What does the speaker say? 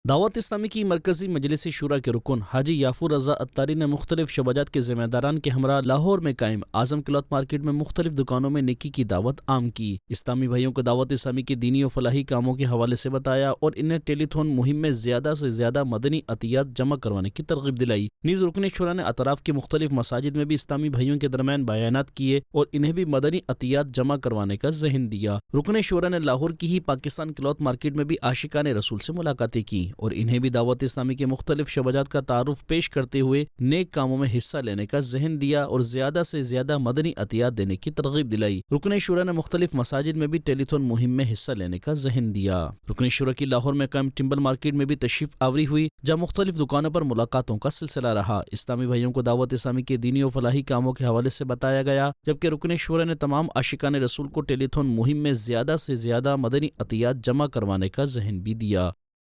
दावत इस्लामी की मरकजी मजलिस शुरा के रुकन हाजी याफूर रजा अत्तारी ने मुख्तलिफ शबाजात के जिम्मेदारान के हमरा लाहौर में कायम आजम क्लॉथ मार्केट में मुख्तलिफ दुकानों में नेकी की दावत आम की। इस्लामी भाइयों को दावत इस्लामी के दीनी और फलाही कामों के हवाले से बताया और इन्हें टेलीथॉन मुहिम में ज्यादा से ज्यादा मदनी अतियात जमा करवाने की तरगीब दिलाई। नीज रुकन शुरा ने अतराफ की मुख्तलिफ मसाजिद में भी इस्लामी भाइयों के दरमियान बयानात किए और इन्हें भी मदनी अतियात जमा करवाने का जहन दिया। रुकन शुरा ने लाहौर की ही पाकिस्तान क्लॉथ मार्केट में भी आशिकान रसूल से मुलाकातें की और इन्हें भी दावत इस्लामी के मुख्तलिफ शबाजात का तारुफ पेश करते हुए नेक कामों में हिस्सा लेने का जहन दिया और ज्यादा से ज्यादा मदनी अतियात देने की तरगीब दिलाई। रुकन शुरा ने मुख्तलिफ मसाजिद में भी टेलीथॉन मुहिम में हिस्सा लेने का जहन दिया। रुकन शुरा की लाहौर में कायम टिम्बल मार्केट में भी तशरीफ आवरी हुई, जहाँ मुख्तलिफ दुकानों पर मुलाकातों का सिलसिला रहा। इस्लामी भाइयों को दावत इस्लामी के दीनी और फलाही कामों के हवाले से बताया गया, जबकि रुकन शुरा ने तमाम आशिकान रसूल को टेलीथॉन मुहिम में ज्यादा से ज्यादा मदनी अतियात जमा करवाने का जहन भी दिया।